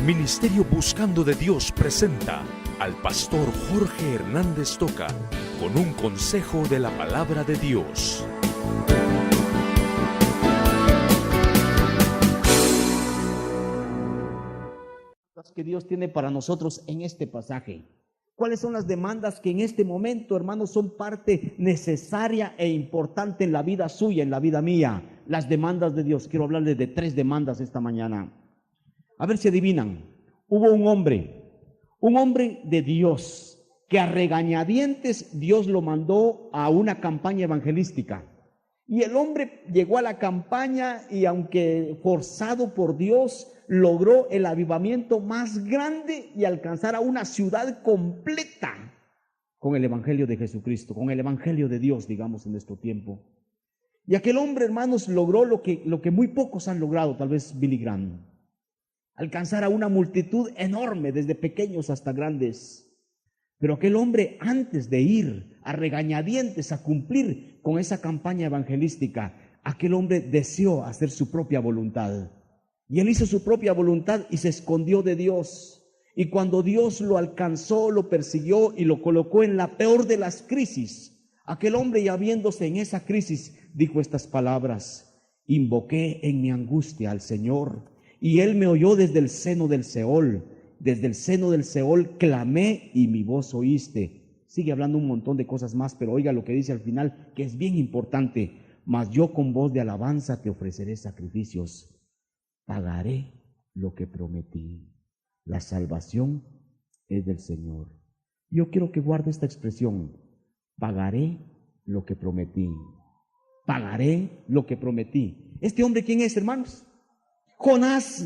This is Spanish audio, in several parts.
Ministerio Buscando de Dios presenta al pastor Jorge Hernández Toca con un consejo de la palabra de Dios. Que Dios tiene para nosotros en este pasaje. ¿Cuáles son las demandas que en este momento, hermanos, son parte necesaria e importante en la vida suya, en la vida mía? Las demandas de Dios. Quiero hablarles de 3 demandas esta mañana. A ver si adivinan. Hubo un hombre de Dios, que a regañadientes Dios lo mandó a una campaña evangelística. Y el hombre llegó a la campaña y, aunque forzado por Dios, logró el avivamiento más grande y alcanzar a una ciudad completa con el evangelio de Jesucristo, con el evangelio de Dios, digamos, en nuestro tiempo. Y aquel hombre, hermanos, logró lo que muy pocos han logrado, tal vez Billy Graham: alcanzar a una multitud enorme, desde pequeños hasta grandes. Pero aquel hombre, antes de ir a regañadientes a cumplir con esa campaña evangelística, aquel hombre deseó hacer su propia voluntad. Y él hizo su propia voluntad y se escondió de Dios. Y cuando Dios lo alcanzó, lo persiguió y lo colocó en la peor de las crisis, aquel hombre, ya viéndose en esa crisis, dijo estas palabras: invoqué en mi angustia al Señor, y Él me oyó desde el seno del Seol. Desde el seno del Seol clamé y mi voz oíste. Sigue hablando un montón de cosas más, pero oiga lo que dice al final, que es bien importante: mas yo con voz de alabanza te ofreceré sacrificios. Pagaré lo que prometí. La salvación es del Señor. Yo quiero que guarde esta expresión: pagaré lo que prometí. Pagaré lo que prometí. ¿Este hombre quién es, hermanos? Jonás.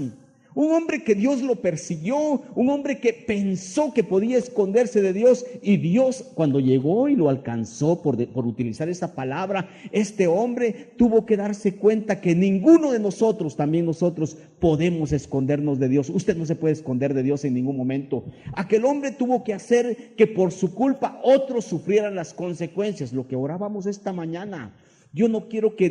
Un hombre que Dios lo persiguió, un hombre que pensó que podía esconderse de Dios, y Dios, cuando llegó y lo alcanzó, por utilizar esa palabra, este hombre tuvo que darse cuenta que ninguno de nosotros, también nosotros, podemos escondernos de Dios. Usted no se puede esconder de Dios en ningún momento. Aquel hombre tuvo que hacer que por su culpa otros sufrieran las consecuencias, lo que orábamos esta mañana. Yo no quiero que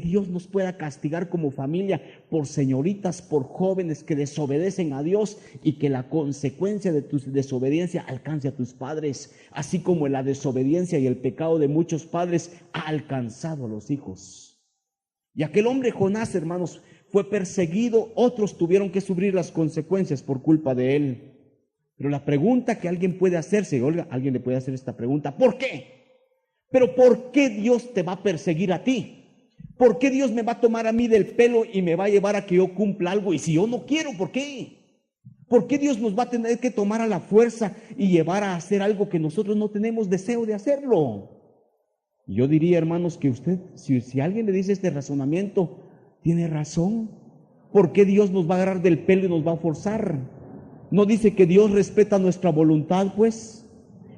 Dios nos pueda castigar como familia por señoritas, por jóvenes que desobedecen a Dios, y que la consecuencia de tu desobediencia alcance a tus padres, así como la desobediencia y el pecado de muchos padres ha alcanzado a los hijos. Y aquel hombre Jonás, hermanos, fue perseguido, otros tuvieron que sufrir las consecuencias por culpa de él. Pero la pregunta que alguien puede hacerse, oiga, alguien le puede hacer esta pregunta: ¿por qué? Pero ¿por qué Dios te va a perseguir a ti? ¿Por qué Dios me va a tomar a mí del pelo y me va a llevar a que yo cumpla algo? Y si yo no quiero, ¿por qué? ¿Por qué Dios nos va a tener que tomar a la fuerza y llevar a hacer algo que nosotros no tenemos deseo de hacerlo? Yo diría, hermanos, que usted, si alguien le dice este razonamiento, tiene razón. ¿Por qué Dios nos va a agarrar del pelo y nos va a forzar? ¿No dice que Dios respeta nuestra voluntad, pues?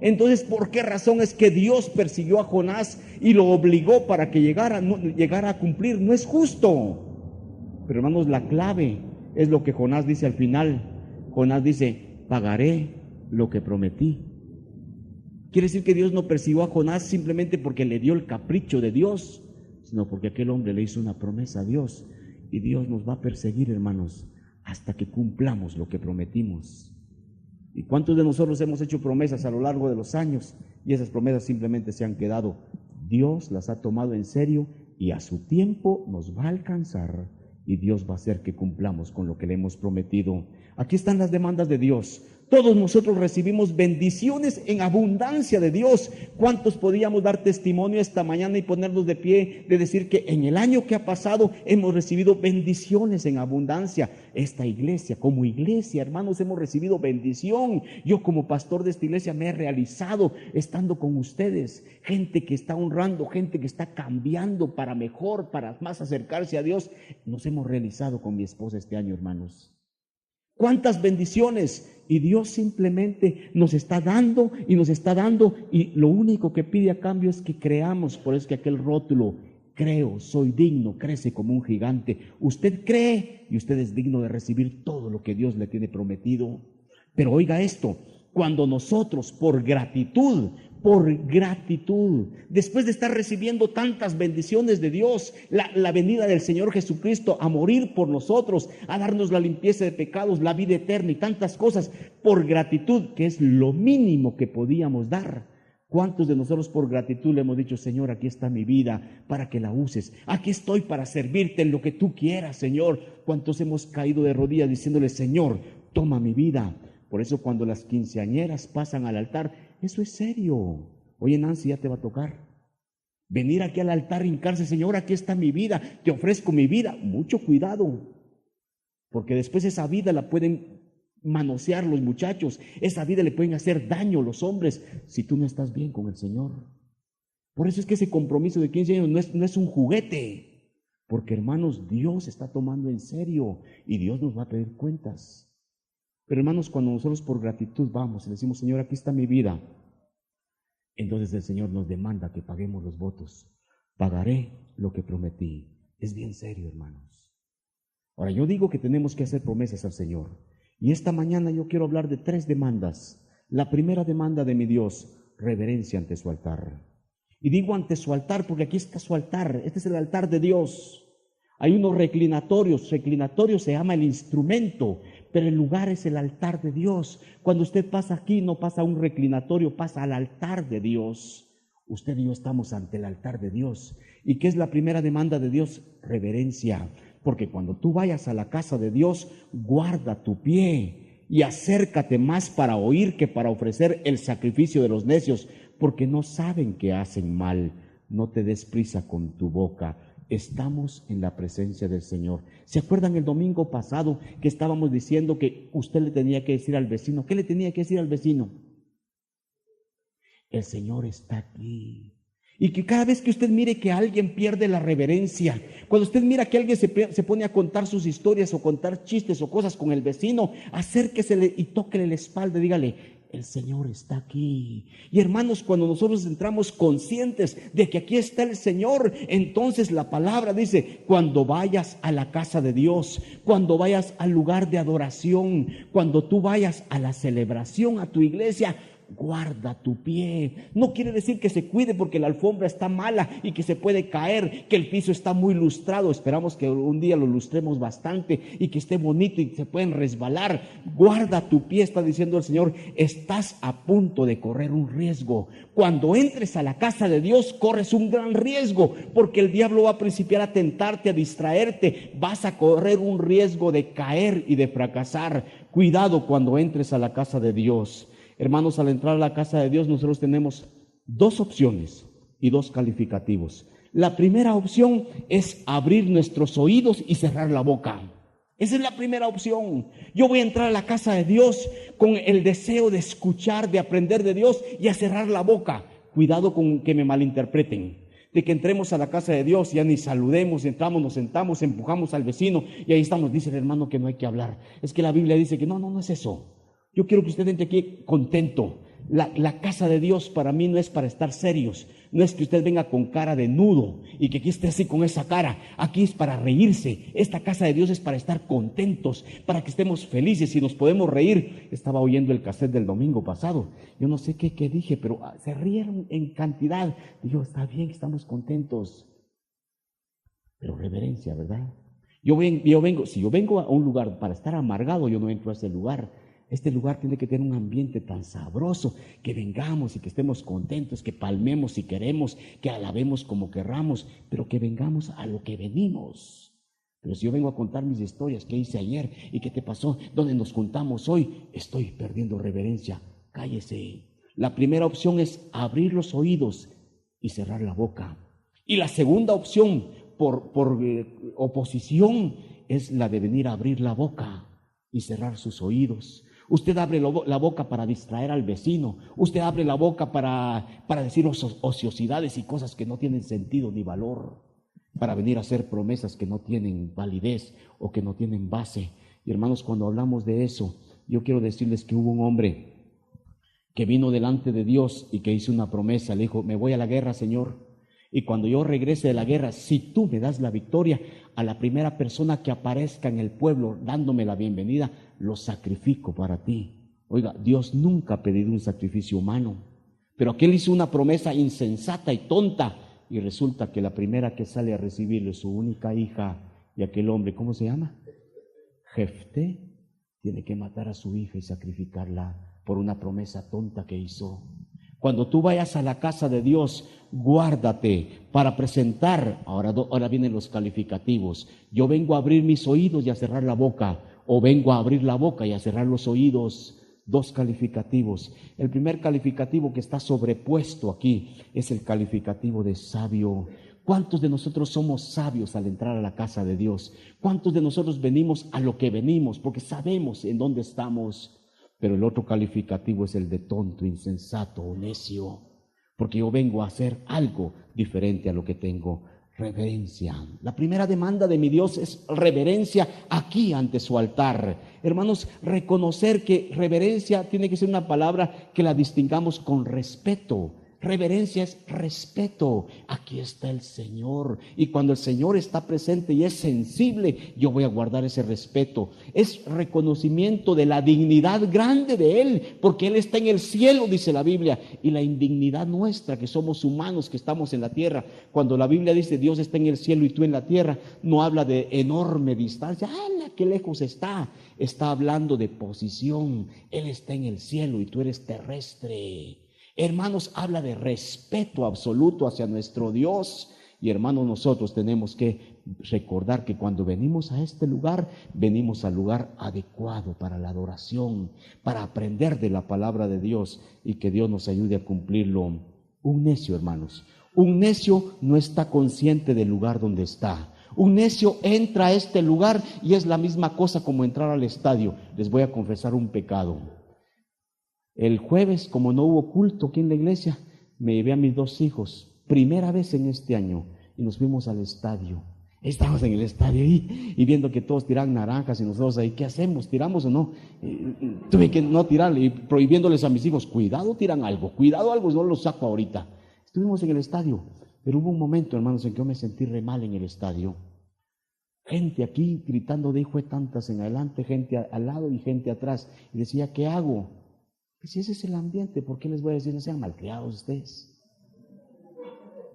Entonces, ¿por qué razón es que Dios persiguió a Jonás y lo obligó para que llegara a cumplir? No es justo. Pero, hermanos, la clave es lo que Jonás dice al final. Jonás dice: pagaré lo que prometí. Quiere decir que Dios no persiguió a Jonás simplemente porque le dio el capricho de Dios, sino porque aquel hombre le hizo una promesa a Dios. Y Dios nos va a perseguir, hermanos, hasta que cumplamos lo que prometimos. ¿Y cuántos de nosotros hemos hecho promesas a lo largo de los años y esas promesas simplemente se han quedado? Dios las ha tomado en serio y a su tiempo nos va a alcanzar, y Dios va a hacer que cumplamos con lo que le hemos prometido. Aquí están las demandas de Dios. Todos nosotros recibimos bendiciones en abundancia de Dios. ¿Cuántos podíamos dar testimonio esta mañana y ponernos de pie de decir que en el año que ha pasado hemos recibido bendiciones en abundancia? Esta iglesia, como iglesia, hermanos, hemos recibido bendición. Yo, como pastor de esta iglesia, me he realizado estando con ustedes. Gente que está honrando, gente que está cambiando para mejor, para más acercarse a Dios. Nos hemos realizado con mi esposa este año, hermanos. ¿Cuántas bendiciones? Y Dios simplemente nos está dando y nos está dando, y lo único que pide a cambio es que creamos. Por eso que aquel rótulo: creo, soy digno, crece como un gigante. Usted cree y usted es digno de recibir todo lo que Dios le tiene prometido. Pero oiga esto: cuando nosotros por gratitud, después de estar recibiendo tantas bendiciones de Dios, la venida del Señor Jesucristo a morir por nosotros, a darnos la limpieza de pecados, la vida eterna y tantas cosas, por gratitud, que es lo mínimo que podíamos dar. ¿Cuántos de nosotros por gratitud le hemos dicho, Señor, aquí está mi vida para que la uses? Aquí estoy para servirte en lo que tú quieras, Señor. ¿Cuántos hemos caído de rodillas diciéndole, Señor, toma mi vida? Por eso cuando las quinceañeras pasan al altar, eso es serio. Oye, Nancy, ya te va a tocar venir aquí al altar, hincarse, Señor, aquí está mi vida, te ofrezco mi vida. Mucho cuidado, porque después esa vida la pueden manosear los muchachos, esa vida le pueden hacer daño los hombres si tú no estás bien con el Señor. Por eso es que ese compromiso de 15 años no es un juguete, porque hermanos, Dios está tomando en serio y Dios nos va a pedir cuentas. Pero hermanos, cuando nosotros por gratitud vamos y decimos, Señor, aquí está mi vida, entonces el Señor nos demanda que paguemos los votos. Pagaré lo que prometí. Es bien serio, hermanos. Ahora, yo digo que tenemos que hacer promesas al Señor. Y esta mañana yo quiero hablar de 3 demandas. La primera demanda de mi Dios, reverencia ante su altar. Y digo ante su altar porque aquí está su altar. Este es el altar de Dios. Hay unos reclinatorios. Reclinatorio se llama el instrumento, pero el lugar es el altar de Dios. Cuando usted pasa aquí, no pasa a un reclinatorio, pasa al altar de Dios. Usted y yo estamos ante el altar de Dios. ¿Y qué es la primera demanda de Dios? Reverencia. Porque cuando tú vayas a la casa de Dios, guarda tu pie y acércate más para oír que para ofrecer el sacrificio de los necios, porque no saben que hacen mal. No te des prisa con tu boca. Estamos en la presencia del Señor. ¿Se acuerdan el domingo pasado que estábamos diciendo que usted le tenía que decir al vecino? ¿Qué le tenía que decir al vecino? El Señor está aquí. Y que cada vez que usted mire que alguien pierde la reverencia, cuando usted mira que alguien se pone a contar sus historias o contar chistes o cosas con el vecino, acérquesele y tóquele la espalda y dígale, el Señor está aquí. Y hermanos, cuando nosotros entramos conscientes de que aquí está el Señor, entonces la palabra dice, cuando vayas a la casa de Dios, cuando vayas al lugar de adoración, cuando tú vayas a la celebración, a tu iglesia, guarda tu pie. No quiere decir que se cuide porque la alfombra está mala y que se puede caer, que el piso está muy lustrado. Esperamos que un día lo lustremos bastante y que esté bonito y se pueden resbalar. Guarda tu pie, está diciendo el Señor. Estás a punto de correr un riesgo. Cuando entres a la casa de Dios, corres un gran riesgo, porque el diablo va a principiar a tentarte, a distraerte. Vas a correr un riesgo de caer y de fracasar. Cuidado cuando entres a la casa de Dios. Hermanos, al entrar a la casa de Dios, nosotros tenemos 2 opciones y 2 calificativos. La primera opción es abrir nuestros oídos y cerrar la boca. Esa es la primera opción. Yo voy a entrar a la casa de Dios con el deseo de escuchar, de aprender de Dios y a cerrar la boca. Cuidado con que me malinterpreten. De que entremos a la casa de Dios, ya ni saludemos, entramos, nos sentamos, empujamos al vecino y ahí estamos. Dice el hermano que no hay que hablar. Es que la Biblia dice que no es eso. Yo quiero que usted entre aquí contento. La casa de Dios para mí no es para estar serios. No es que usted venga con cara de nudo y que aquí esté así con esa cara. Aquí es para reírse. Esta casa de Dios es para estar contentos, para que estemos felices y nos podemos reír. Estaba oyendo el cassette del domingo pasado. Yo no sé qué dije, pero se rieron en cantidad. Digo, está bien, estamos contentos. Pero reverencia, ¿verdad? Si yo vengo a un lugar para estar amargado, yo no entro a ese lugar. Este lugar tiene que tener un ambiente tan sabroso, que vengamos y que estemos contentos, que palmemos si queremos, que alabemos como querramos, pero que vengamos a lo que venimos. Pero si yo vengo a contar mis historias, qué hice ayer y qué te pasó, dónde nos juntamos hoy, estoy perdiendo reverencia. Cállese. La primera opción es abrir los oídos y cerrar la boca. Y la segunda opción, por oposición, es la de venir a abrir la boca y cerrar sus oídos. Usted abre la boca para distraer al vecino. Usted abre la boca para decir ociosidades y cosas que no tienen sentido ni valor, para venir a hacer promesas que no tienen validez o que no tienen base. Y hermanos, cuando hablamos de eso, yo quiero decirles que hubo un hombre que vino delante de Dios y que hizo una promesa. Le dijo, me voy a la guerra, Señor, y cuando yo regrese de la guerra, si tú me das la victoria, a la primera persona que aparezca en el pueblo dándome la bienvenida, lo sacrifico para ti. Oiga, Dios nunca ha pedido un sacrificio humano, pero aquel hizo una promesa insensata y tonta, y resulta que la primera que sale a recibirle, su única hija, y aquel hombre, ¿cómo se llama? Jefté, tiene que matar a su hija y sacrificarla por una promesa tonta que hizo. Cuando tú vayas a la casa de Dios, guárdate para presentar, ahora vienen los calificativos, yo vengo a abrir mis oídos y a cerrar la boca, o vengo a abrir la boca y a cerrar los oídos. Dos calificativos. El primer calificativo que está sobrepuesto aquí es el calificativo de sabio. ¿Cuántos de nosotros somos sabios al entrar a la casa de Dios? ¿Cuántos de nosotros venimos a lo que venimos? Porque sabemos en dónde estamos. Pero el otro calificativo es el de tonto, insensato o necio. Porque yo vengo a hacer algo diferente a lo que tengo. Reverencia. La primera demanda de mi Dios es reverencia aquí ante su altar. Hermanos, reconocer que reverencia tiene que ser una palabra que la distingamos con respeto. Reverencia es respeto. Aquí está el Señor, y cuando el Señor está presente y es sensible, yo voy a guardar ese respeto. Es reconocimiento de la dignidad grande de Él, porque Él está en el cielo, dice la Biblia, y la indignidad nuestra, que somos humanos, que estamos en la tierra. Cuando la Biblia dice Dios está en el cielo y tú en la tierra, no habla de enorme distancia. ¡Hala, qué lejos está! Está hablando de posición. Él está en el cielo y tú eres terrestre. Hermanos, habla de respeto absoluto hacia nuestro Dios. Y hermanos, nosotros tenemos que recordar que cuando venimos a este lugar, venimos al lugar adecuado para la adoración, para aprender de la palabra de Dios, y que Dios nos ayude a cumplirlo. Un necio, hermanos, un necio no está consciente del lugar donde está. Un necio entra a este lugar y es la misma cosa como entrar al estadio. Les voy a confesar un pecado. El jueves, como no hubo culto aquí en la iglesia, me llevé a mis dos hijos, primera vez en este año, y nos fuimos al estadio. Estábamos en el estadio ahí y viendo que todos tiran naranjas y nosotros ahí, ¿qué hacemos? ¿Tiramos o no? Tuve que no tirar y prohibiéndoles a mis hijos, cuidado, tiran algo, cuidado algo, no lo saco ahorita. Estuvimos en el estadio, pero hubo un momento, hermanos, en que yo me sentí re mal en el estadio. Gente aquí gritando de hijo de tantas en adelante, gente al lado y gente atrás. Y decía, ¿qué hago? Si ese es el ambiente, ¿por qué les voy a decir no sean malcriados ustedes?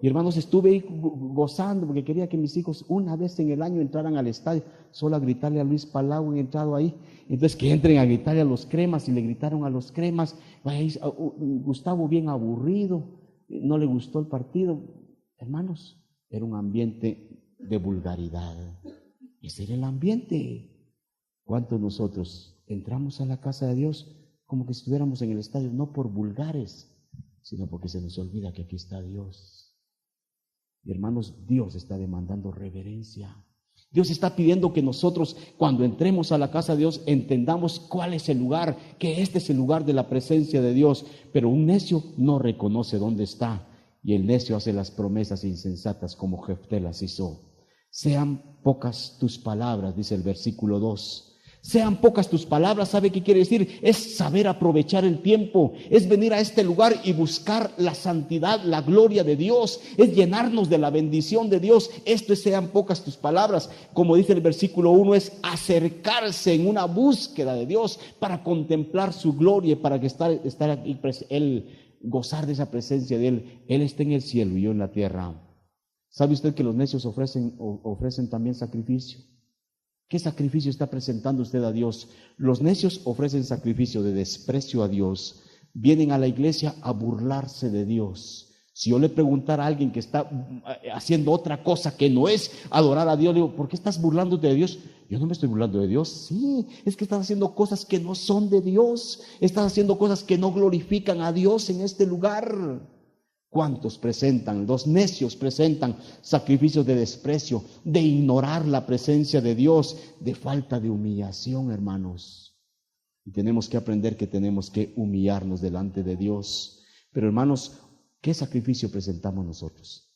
Y hermanos, estuve ahí gozando porque quería que mis hijos una vez en el año entraran al estadio, solo a gritarle a Luis Palau, he entrado ahí. Entonces que entren a gritarle a los Cremas, y le gritaron a los Cremas. Gustavo bien aburrido, no le gustó el partido. Hermanos, era un ambiente de vulgaridad. Ese era el ambiente. ¿Cuántos nosotros entramos a la casa de Dios como que estuviéramos en el estadio, no por vulgares, sino porque se nos olvida que aquí está Dios? Y hermanos, Dios está demandando reverencia. Dios está pidiendo que nosotros, cuando entremos a la casa de Dios, entendamos cuál es el lugar, que este es el lugar de la presencia de Dios. Pero un necio no reconoce dónde está, y el necio hace las promesas insensatas como Jefté las hizo. Sean pocas tus palabras, dice el versículo 2. Sean pocas tus palabras, ¿sabe qué quiere decir? Es saber aprovechar el tiempo, es venir a este lugar y buscar la santidad, la gloria de Dios, es llenarnos de la bendición de Dios. Esto es sean pocas tus palabras. Como dice el versículo 1, es acercarse en una búsqueda de Dios para contemplar su gloria y para que estar aquí, Él, gozar de esa presencia de Él. Él está en el cielo y yo en la tierra. ¿Sabe usted que los necios ofrecen también sacrificio? ¿Qué sacrificio está presentando usted a Dios? Los necios ofrecen sacrificio de desprecio a Dios. Vienen a la iglesia a burlarse de Dios. Si yo le preguntara a alguien que está haciendo otra cosa que no es adorar a Dios, le digo, ¿por qué estás burlándote de Dios? Yo no me estoy burlando de Dios. Sí, es que estás haciendo cosas que no son de Dios. Estás haciendo cosas que no glorifican a Dios en este lugar. ¿Cuántos presentan? Los necios presentan sacrificios de desprecio, de ignorar la presencia de Dios, de falta de humillación, hermanos. Y tenemos que aprender que tenemos que humillarnos delante de Dios. Pero hermanos, ¿qué sacrificio presentamos nosotros?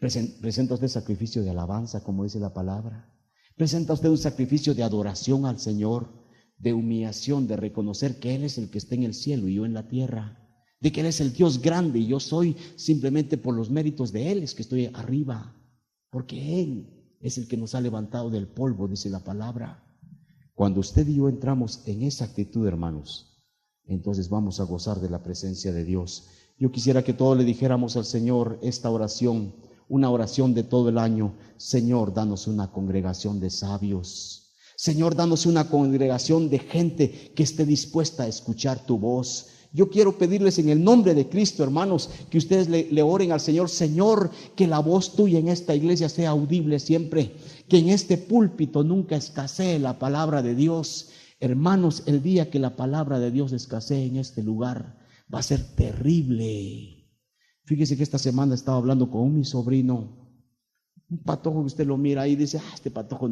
¿Presenta usted sacrificio de alabanza, como dice la palabra? ¿Presenta usted un sacrificio de adoración al Señor, de humillación, de reconocer que Él es el que está en el cielo y yo en la tierra? De que Él es el Dios grande y yo soy simplemente por los méritos de Él es que estoy arriba, porque Él es el que nos ha levantado del polvo, dice la palabra. Cuando usted y yo entramos en esa actitud, hermanos, entonces vamos a gozar de la presencia de Dios. Yo quisiera que todos le dijéramos al Señor esta oración, una oración de todo el año. Señor, danos una congregación de sabios. Señor, danos una congregación de gente que esté dispuesta a escuchar tu voz. Yo quiero pedirles en el nombre de Cristo, hermanos, que ustedes le oren al Señor. Señor, que la voz tuya en esta iglesia sea audible siempre, que en este púlpito nunca escasee la palabra de Dios. Hermanos, el día que la palabra de Dios escasee en este lugar, va a ser terrible. Fíjese que esta semana estaba hablando con mi sobrino, un patojo que usted lo mira ahí y dice, este patojo,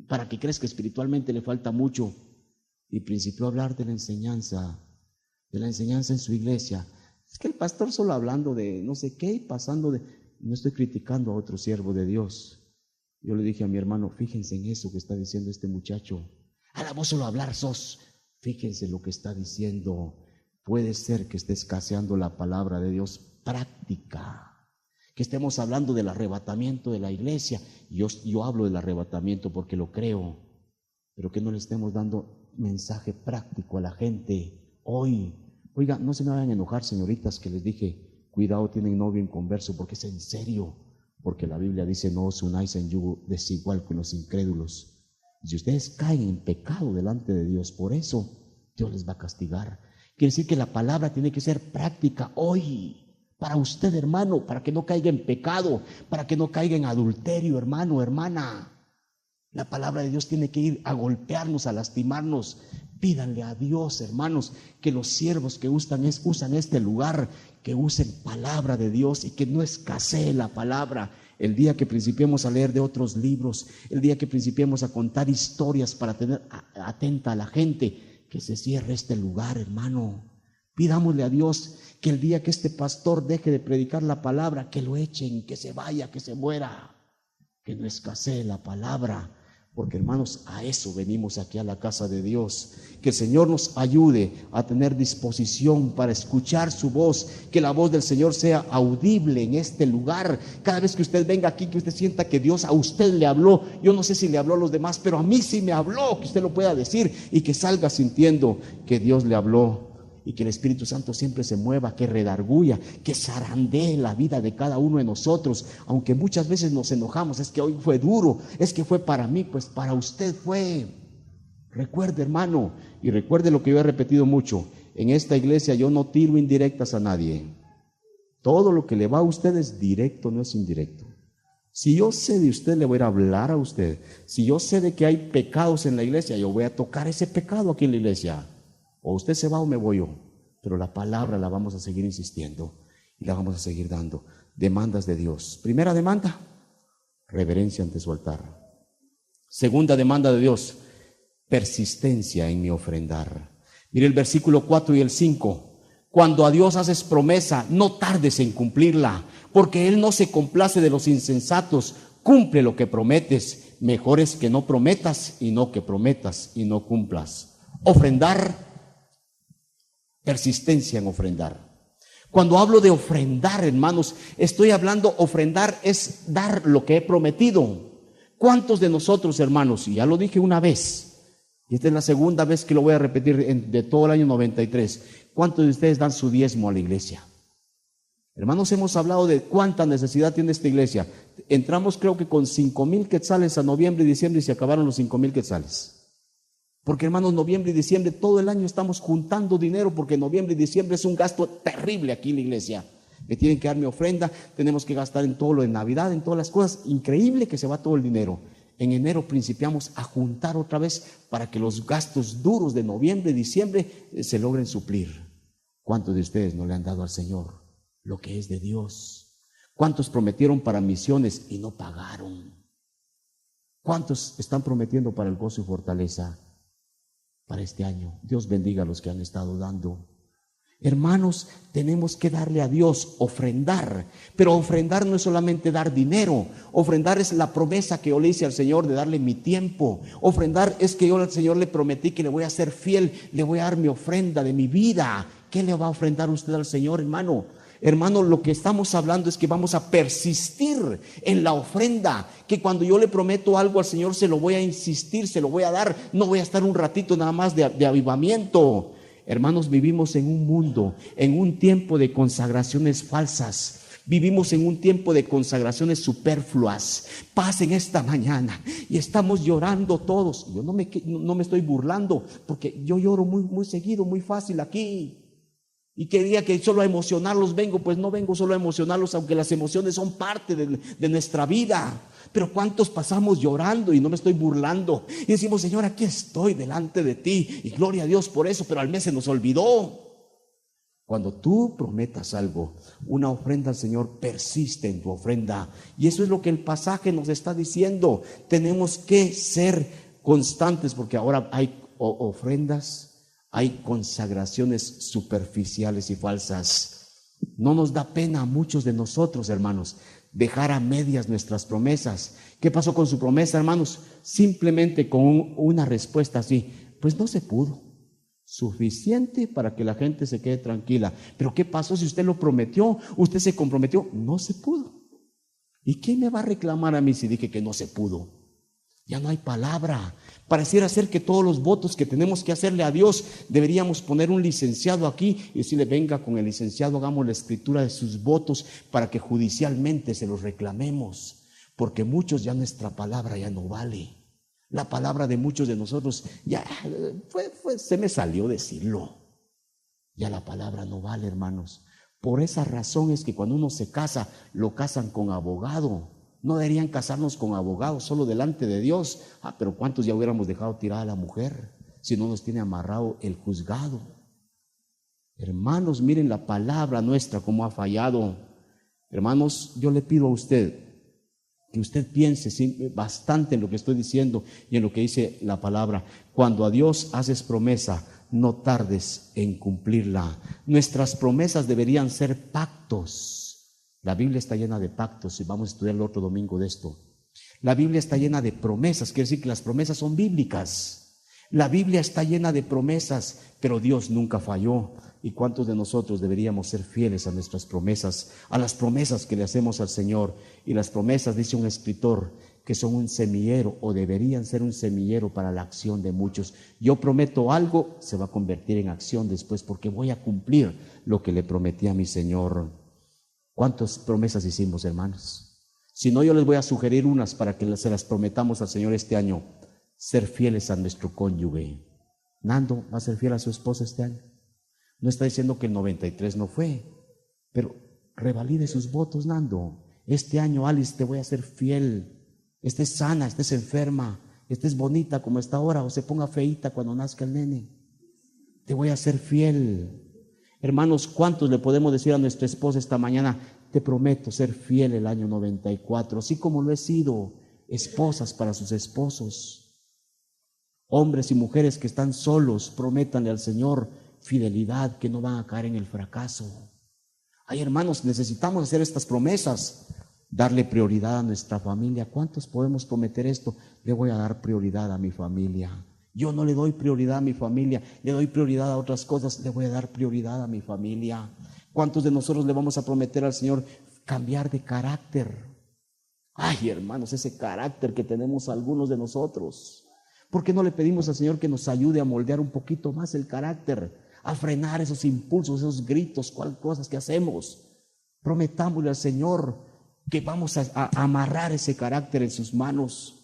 para que crezca espiritualmente le falta mucho. Y principió a hablar de la enseñanza en su iglesia. Es que el pastor solo hablando de no sé qué, pasando de... No estoy criticando a otro siervo de Dios. Yo le dije a mi hermano, fíjense en eso que está diciendo este muchacho. A la voz solo hablar sos. Fíjense lo que está diciendo. Puede ser que esté escaseando la palabra de Dios práctica. Que estemos hablando del arrebatamiento de la iglesia. Yo hablo del arrebatamiento porque lo creo. Pero que no le estemos dando mensaje práctico a la gente hoy. Oiga, no se me vayan a enojar, señoritas, que les dije, cuidado, tienen novio inconverso, porque es en serio. Porque la Biblia dice, no os unáis en yugo desigual con los incrédulos. Y si ustedes caen en pecado delante de Dios, por eso Dios les va a castigar. Quiere decir que la palabra tiene que ser práctica hoy. Para usted, hermano, para que no caiga en pecado, para que no caiga en adulterio, hermano, hermana. La palabra de Dios tiene que ir a golpearnos, a lastimarnos. Pídanle a Dios, hermanos, que los siervos que usan este lugar, que usen palabra de Dios y que no escasee la palabra. El día que principiemos a leer de otros libros, el día que principiemos a contar historias para tener atenta a la gente, que se cierre este lugar, hermano. Pidámosle a Dios que el día que este pastor deje de predicar la palabra, que lo echen, que se vaya, que se muera, que no escasee la palabra. Porque, hermanos, a eso venimos aquí a la casa de Dios. Que el Señor nos ayude a tener disposición para escuchar su voz. Que la voz del Señor sea audible en este lugar. Cada vez que usted venga aquí, que usted sienta que Dios a usted le habló. Yo no sé si le habló a los demás, pero a mí sí me habló. Que usted lo pueda decir y que salga sintiendo que Dios le habló. Y que el Espíritu Santo siempre se mueva, que redarguya, que zarandee la vida de cada uno de nosotros. Aunque muchas veces nos enojamos, es que hoy fue duro, es que fue para mí, pues para usted fue. Recuerde, hermano, y recuerde lo que yo he repetido mucho, en esta iglesia yo no tiro indirectas a nadie. Todo lo que le va a usted es directo, no es indirecto. Si yo sé de usted, le voy a ir a hablar a usted. Si yo sé de que hay pecados en la iglesia, yo voy a tocar ese pecado aquí en la iglesia. O usted se va o me voy yo, pero la palabra la vamos a seguir insistiendo y la vamos a seguir dando. Demandas de Dios. Primera demanda, reverencia ante su altar. Segunda demanda de Dios, persistencia en mi ofrendar. Mire el versículo 4 y el 5. Cuando a Dios haces promesa, no tardes en cumplirla, porque Él no se complace de los insensatos. Cumple lo que prometes. Mejor es que no prometas y no que prometas y no cumplas. Ofrendar, persistencia en ofrendar. Cuando hablo de ofrendar, hermanos, estoy hablando, ofrendar es dar lo que he prometido. ¿Cuántos de nosotros, hermanos, y ya lo dije una vez, y esta es la segunda vez que lo voy a repetir de todo el año 93, ¿cuántos de ustedes dan su diezmo a la iglesia? Hermanos, hemos hablado de cuánta necesidad tiene esta iglesia. Entramos creo que con 5,000 quetzales a noviembre y diciembre y se acabaron los 5,000 quetzales. Porque, hermanos, noviembre y diciembre, todo el año estamos juntando dinero, porque noviembre y diciembre es un gasto terrible aquí en la iglesia. Me tienen que dar mi ofrenda, tenemos que gastar en todo lo de Navidad, en todas las cosas. Increíble que se va todo el dinero. En enero principiamos a juntar otra vez para que los gastos duros de noviembre y diciembre se logren suplir. ¿Cuántos de ustedes no le han dado al Señor lo que es de Dios? ¿Cuántos prometieron para misiones y no pagaron? ¿Cuántos están prometiendo para el gozo y fortaleza para este año? Dios bendiga a los que han estado dando. Hermanos, tenemos que darle a Dios, ofrendar. Pero ofrendar no es solamente dar dinero. Ofrendar es la promesa que yo le hice al Señor de darle mi tiempo. Ofrendar es que yo al Señor le prometí que le voy a ser fiel, le voy a dar mi ofrenda de mi vida. ¿Qué le va a ofrendar usted al Señor, hermano? Hermano, lo que estamos hablando es que vamos a persistir en la ofrenda, que cuando yo le prometo algo al Señor se lo voy a insistir, se lo voy a dar, no voy a estar un ratito nada más de avivamiento. Hermanos, vivimos en un mundo, en un tiempo de consagraciones falsas. Vivimos en un tiempo de consagraciones superfluas. Pasen esta mañana y estamos llorando todos. Yo no me estoy burlando, porque yo lloro muy seguido, muy fácil aquí. Y que diga que solo a emocionarlos vengo, pues no vengo solo a emocionarlos, aunque las emociones son parte de nuestra vida. Pero ¿cuántos pasamos llorando? Y no me estoy burlando. Y decimos, Señor, aquí estoy delante de ti. Y gloria a Dios por eso, pero al mes se nos olvidó. Cuando tú prometas algo, una ofrenda al Señor, persiste en tu ofrenda. Y eso es lo que el pasaje nos está diciendo. Tenemos que ser constantes, porque ahora hay ofrendas, hay consagraciones superficiales y falsas. No nos da pena a muchos de nosotros, hermanos, dejar a medias nuestras promesas. ¿Qué pasó con su promesa, hermanos? Simplemente con una respuesta así, pues no se pudo. Suficiente para que la gente se quede tranquila. Pero ¿qué pasó si usted lo prometió? Usted se comprometió, no se pudo. ¿Y quién me va a reclamar a mí si dije que no se pudo? Ya no hay palabra. Pareciera ser que todos los votos que tenemos que hacerle a Dios, deberíamos poner un licenciado aquí y decirle, venga con el licenciado, hagamos la escritura de sus votos para que judicialmente se los reclamemos, porque muchos ya nuestra palabra ya no vale. La palabra de muchos de nosotros ya se me salió decirlo. Ya la palabra no vale, hermanos. Por esa razón es que cuando uno se casa, lo casan con abogado. No deberían casarnos con abogados, solo delante de Dios. Pero ¿cuántos ya hubiéramos dejado tirada a la mujer si no nos tiene amarrado el juzgado? Hermanos, miren la palabra nuestra cómo ha fallado. Hermanos, yo le pido a usted que usted piense bastante en lo que estoy diciendo y en lo que dice la palabra. Cuando a Dios haces promesa, no tardes en cumplirla. Nuestras promesas deberían ser pactos. La Biblia está llena de pactos y vamos a estudiar el otro domingo de esto. La Biblia está llena de promesas, quiere decir que las promesas son bíblicas. La Biblia está llena de promesas, pero Dios nunca falló. ¿Y cuántos de nosotros deberíamos ser fieles a nuestras promesas, a las promesas que le hacemos al Señor? Y las promesas, dice un escritor, que son un semillero o deberían ser un semillero para la acción de muchos. Yo prometo algo, se va a convertir en acción después porque voy a cumplir lo que le prometí a mi Señor. ¿Cuántas promesas hicimos, hermanos? Si no, yo les voy a sugerir unas para que se las prometamos al Señor este año. Ser fieles a nuestro cónyuge. Nando va a ser fiel a su esposa este año. No está diciendo que el 93 no fue, pero revalide sus votos, Nando. Este año, Alice, te voy a ser fiel. Estés sana, estés enferma, estés bonita como está ahora o se ponga feíta cuando nazca el nene. Te voy a ser fiel. Hermanos, ¿cuántos le podemos decir a nuestra esposa esta mañana? Te prometo ser fiel el año 94, así como lo he sido. Esposas para sus esposos. Hombres y mujeres que están solos, prométanle al Señor fidelidad, que no van a caer en el fracaso. Ay, hermanos, necesitamos hacer estas promesas, darle prioridad a nuestra familia. ¿Cuántos podemos prometer esto? Le voy a dar prioridad a mi familia. Yo no le doy prioridad a mi familia, le doy prioridad a otras cosas, le voy a dar prioridad a mi familia. ¿Cuántos de nosotros le vamos a prometer al Señor cambiar de carácter? Ay, hermanos, ese carácter que tenemos algunos de nosotros. ¿Por qué no le pedimos al Señor que nos ayude a moldear un poquito más el carácter? A frenar esos impulsos, esos gritos, cosas que hacemos. Prometámosle al Señor que vamos a amarrar ese carácter en sus manos.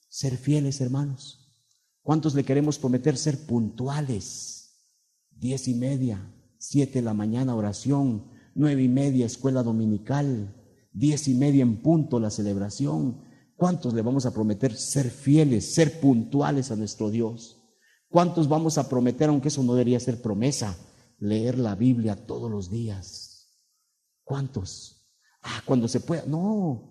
Ser fieles, hermanos. ¿Cuántos le queremos prometer ser puntuales? 10:30, 7 de la mañana oración, 9:30 escuela dominical, 10:30 en punto la celebración. ¿Cuántos le vamos a prometer ser fieles, ser puntuales a nuestro Dios? ¿Cuántos vamos a prometer, aunque eso no debería ser promesa, leer la Biblia todos los días? ¿Cuántos? Cuando se pueda. No.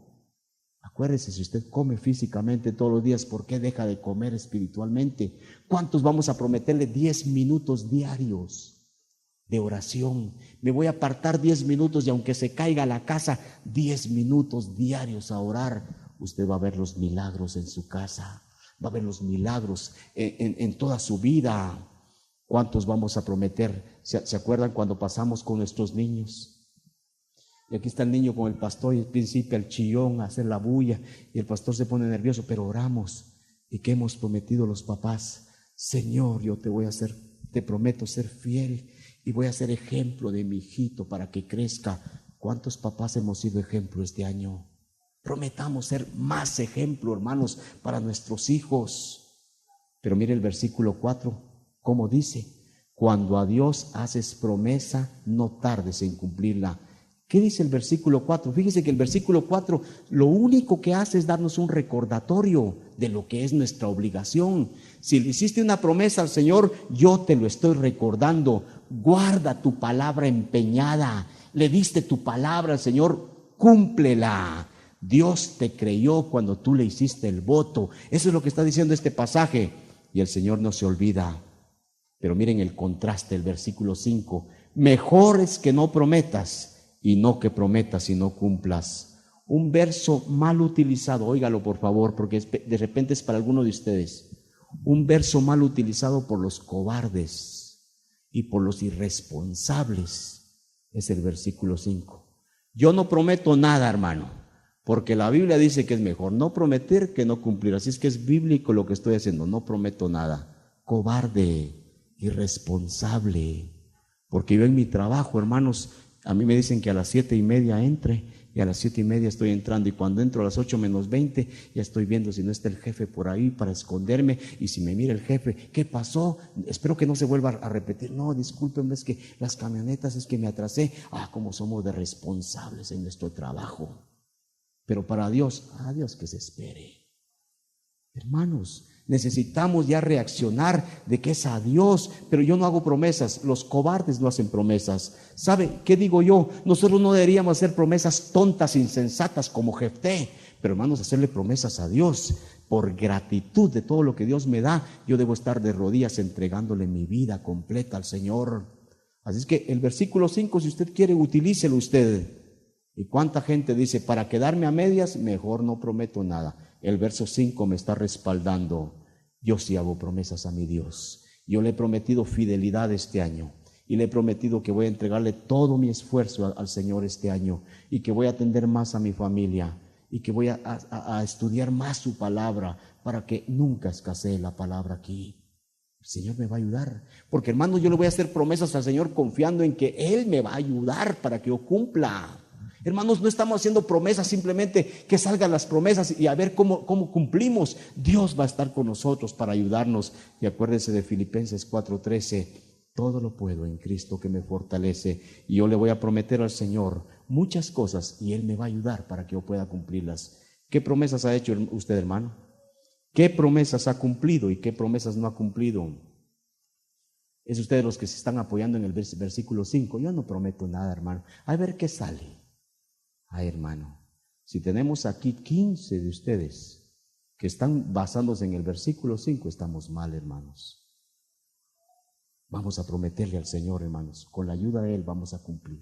Acuérdese, si usted come físicamente todos los días, ¿por qué deja de comer espiritualmente? ¿Cuántos vamos a prometerle 10 minutos diarios de oración? Me voy a apartar 10 minutos y aunque se caiga la casa, 10 minutos diarios a orar. Usted va a ver los milagros en su casa. Va a ver los milagros en toda su vida. ¿Cuántos vamos a prometer? ¿Se acuerdan cuando pasamos con nuestros niños? Y aquí está el niño con el pastor y el príncipe al chillón, a hacer la bulla, y el pastor se pone nervioso, pero oramos. ¿Y qué hemos prometido los papás? Señor, yo te prometo ser fiel y voy a ser ejemplo de mi hijito para que crezca. ¿Cuántos papás hemos sido ejemplo este año? Prometamos ser más ejemplo, hermanos, para nuestros hijos. Pero mire el versículo 4, ¿cómo dice? Cuando a Dios haces promesa, no tardes en cumplirla. ¿Qué dice el versículo 4? Fíjese que el versículo 4 lo único que hace es darnos un recordatorio de lo que es nuestra obligación. Si le hiciste una promesa al Señor, yo te lo estoy recordando. Guarda tu palabra empeñada. Le diste tu palabra al Señor, cúmplela. Dios te creyó cuando tú le hiciste el voto. Eso es lo que está diciendo este pasaje. Y el Señor no se olvida. Pero miren el contraste, el versículo 5. Mejor es que no prometas y no que prometas y no cumplas. Un verso mal utilizado, óigalo por favor, porque de repente es para alguno de ustedes. Un verso mal utilizado por los cobardes y por los irresponsables es el versículo 5. Yo no prometo nada, hermano, porque la Biblia dice que es mejor no prometer que no cumplir. Así es que es bíblico lo que estoy haciendo, no prometo nada. Cobarde, irresponsable, porque yo en mi trabajo, hermanos, a mí me dicen que a las 7:30 entre, y a las 7:30 estoy entrando, y cuando entro a las 8:20 ya estoy viendo si no está el jefe por ahí para esconderme, y si me mira el jefe, ¿qué pasó? Espero que no se vuelva a repetir. No, discúlpenme, es que las camionetas, es que me atrasé. Cómo somos de responsables en nuestro trabajo. Pero para Dios, a Dios que se espere. Hermanos, necesitamos ya reaccionar de que es a Dios, pero yo no hago promesas, los cobardes no hacen promesas. ¿Sabe qué digo yo? Nosotros no deberíamos hacer promesas tontas, insensatas como Jefté, pero hermanos, hacerle promesas a Dios. Por gratitud de todo lo que Dios me da, yo debo estar de rodillas entregándole mi vida completa al Señor. Así es que el versículo 5, si usted quiere, utilícelo usted. ¿Y cuánta gente dice, para quedarme a medias, mejor no prometo nada? El verso 5 me está respaldando. Yo sí hago promesas a mi Dios. Yo le he prometido fidelidad este año, y le he prometido que voy a entregarle todo mi esfuerzo al Señor este año, y que voy a atender más a mi familia, y que voy a estudiar más su palabra, para que nunca escasee la palabra aquí. El Señor me va a ayudar, porque hermano, yo le voy a hacer promesas al Señor confiando en que Él me va a ayudar para que yo cumpla. Hermanos, no estamos haciendo promesas simplemente que salgan las promesas y a ver cómo cumplimos. Dios va a estar con nosotros para ayudarnos. Y acuérdense de Filipenses 4:13, todo lo puedo en Cristo que me fortalece. Y yo le voy a prometer al Señor muchas cosas y Él me va a ayudar para que yo pueda cumplirlas. ¿Qué promesas ha hecho usted, hermano? ¿Qué promesas ha cumplido y qué promesas no ha cumplido? Es usted de los que se están apoyando en el versículo 5. Yo no prometo nada, hermano. A ver qué sale. Hermano, si tenemos aquí 15 de ustedes que están basándose en el versículo 5, estamos mal, hermanos. Vamos a prometerle al Señor, hermanos, con la ayuda de Él vamos a cumplir.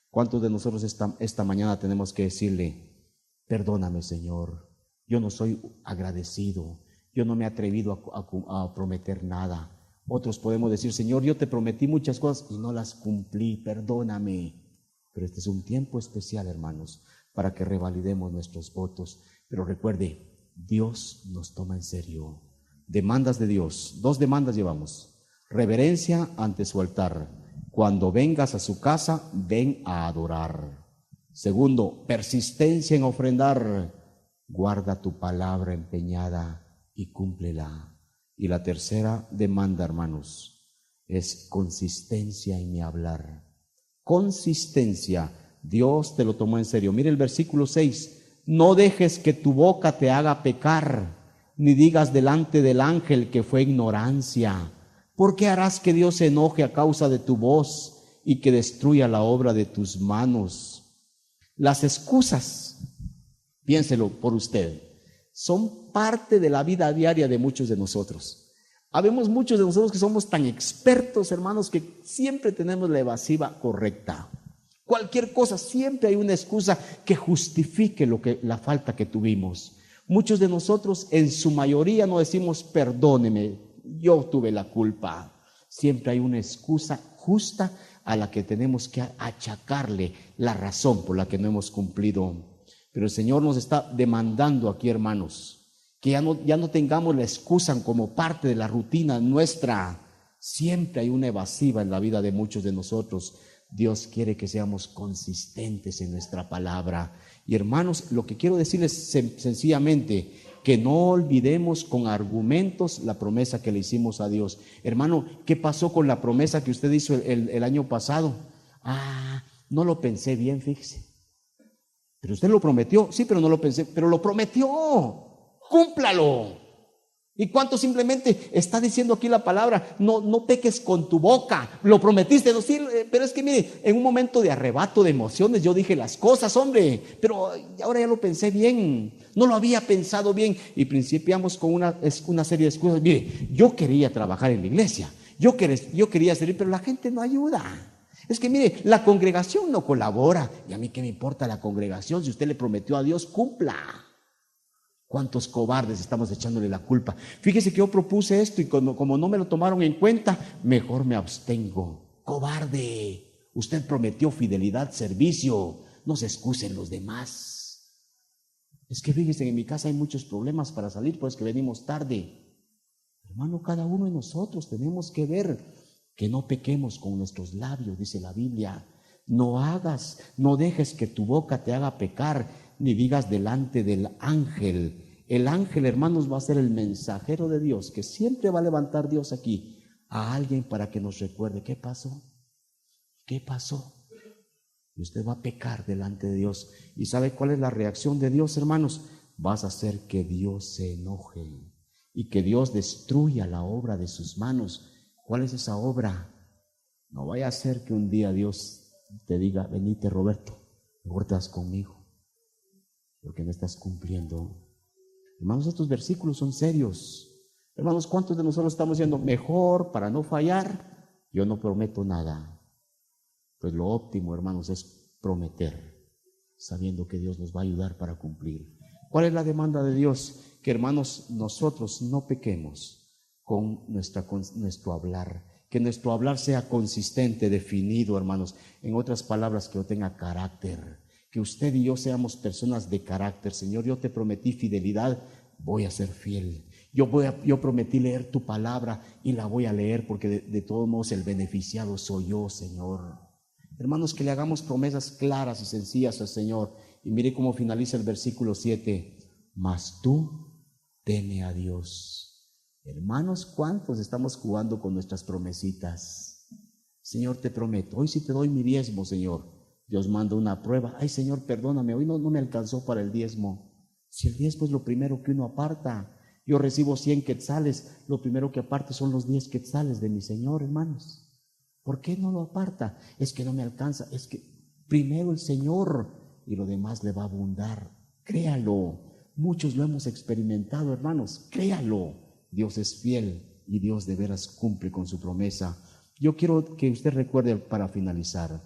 ¿Cuántos de nosotros esta mañana tenemos que decirle, perdóname, Señor, yo no soy agradecido, yo no me he atrevido a prometer nada? Otros podemos decir, Señor, yo te prometí muchas cosas y no las cumplí, perdóname. Pero este es un tiempo especial, hermanos, para que revalidemos nuestros votos. Pero recuerde, Dios nos toma en serio. Demandas de Dios, 2 demandas llevamos. Reverencia ante su altar. Cuando vengas a su casa, ven a adorar. Segundo, persistencia en ofrendar. Guarda tu palabra empeñada y cúmplela. Y la tercera demanda, hermanos, es consistencia en mi hablar. Consistencia. Dios te lo tomó en serio. Mire el versículo 6. No dejes que tu boca te haga pecar, ni digas delante del ángel que fue ignorancia. ¿Por qué harás que Dios se enoje a causa de tu voz y que destruya la obra de tus manos? Las excusas, piénselo por usted, son parte de la vida diaria de muchos de nosotros. Habemos muchos de nosotros que somos tan expertos, hermanos, que siempre tenemos la evasiva correcta. Cualquier cosa, siempre hay una excusa que justifique la falta que tuvimos. Muchos de nosotros, en su mayoría, no decimos perdóneme, yo tuve la culpa. Siempre hay una excusa justa a la que tenemos que achacarle la razón por la que no hemos cumplido. Pero el Señor nos está demandando aquí, hermanos, que ya no tengamos la excusa como parte de la rutina nuestra. Siempre hay una evasiva en la vida de muchos de nosotros. Dios quiere que seamos consistentes en nuestra palabra. Y hermanos, lo que quiero decirles sencillamente, que no olvidemos con argumentos la promesa que le hicimos a Dios. Hermano, ¿qué pasó con la promesa que usted hizo el año pasado? No lo pensé bien, fíjese. Pero usted lo prometió, sí, pero no lo pensé, pero lo prometió. Cúmplalo. ¿Y cuánto simplemente está diciendo aquí la palabra? No peques con tu boca, lo prometiste, no, sí, pero es que mire, en un momento de arrebato de emociones yo dije las cosas, hombre, pero ahora ya lo pensé bien, no lo había pensado bien, y principiamos con una serie de excusas. Mire, yo quería trabajar en la iglesia, yo quería servir, pero la gente no ayuda. Es que mire, la congregación no colabora, y a mí qué me importa la congregación, si usted le prometió a Dios, cumpla. ¿Cuántos cobardes estamos echándole la culpa? Fíjese que yo propuse esto y como no me lo tomaron en cuenta, mejor me abstengo. Cobarde, usted prometió fidelidad, servicio, no se excusen los demás. Es que fíjese, en mi casa hay muchos problemas para salir, pues que venimos tarde. Hermano, cada uno de nosotros tenemos que ver que no pequemos con nuestros labios, dice la Biblia. No dejes que tu boca te haga pecar, ni digas delante del ángel. El ángel, hermanos, va a ser el mensajero de Dios, que siempre va a levantar Dios aquí a alguien para que nos recuerde qué pasó. ¿Qué pasó? Y usted va a pecar delante de Dios. ¿Y sabe cuál es la reacción de Dios, hermanos? Vas a hacer que Dios se enoje y que Dios destruya la obra de sus manos. ¿Cuál es esa obra? No vaya a ser que un día Dios te diga: venite, Roberto, mejor te vas conmigo, porque no estás cumpliendo. Hermanos, estos versículos son serios. Hermanos, ¿cuántos de nosotros estamos diciendo mejor para no fallar? Yo no prometo nada. Pues lo óptimo, hermanos, es prometer, sabiendo que Dios nos va a ayudar para cumplir. ¿Cuál es la demanda de Dios? Que, hermanos, nosotros no pequemos con nuestro hablar. Que nuestro hablar sea consistente, definido, hermanos. En otras palabras, que yo tenga carácter. Que usted y yo seamos personas de carácter. Señor, yo te prometí fidelidad, voy a ser fiel. Yo prometí leer tu palabra y la voy a leer, porque de todos modos el beneficiado soy yo, Señor. Hermanos, que le hagamos promesas claras y sencillas al Señor. Y mire cómo finaliza el versículo 7. Mas tú teme a Dios. Hermanos, ¿cuántos estamos jugando con nuestras promesitas? Señor, te prometo, hoy sí te doy mi diezmo, Señor. Dios manda una prueba. Ay, Señor, perdóname, hoy no me alcanzó para el diezmo. Si el diezmo es lo primero que uno aparta. Yo recibo 100 quetzales, lo primero que aparto son los 10 quetzales de mi Señor, hermanos. ¿Por qué no lo aparta? Es que no me alcanza, es que primero el Señor y lo demás le va a abundar. Créalo, muchos lo hemos experimentado, hermanos, créalo. Dios es fiel y Dios de veras cumple con su promesa. Yo quiero que usted recuerde, para finalizar,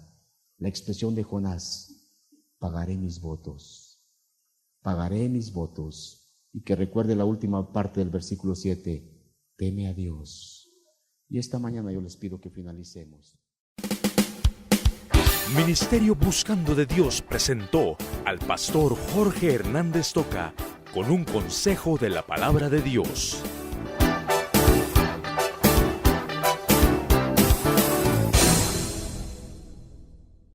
la expresión de Jonás: pagaré mis votos, pagaré mis votos. Y que recuerde la última parte del versículo 7, teme a Dios. Y esta mañana yo les pido que finalicemos. Ministerio Buscando de Dios presentó al pastor Jorge Hernández Toca con un consejo de la palabra de Dios.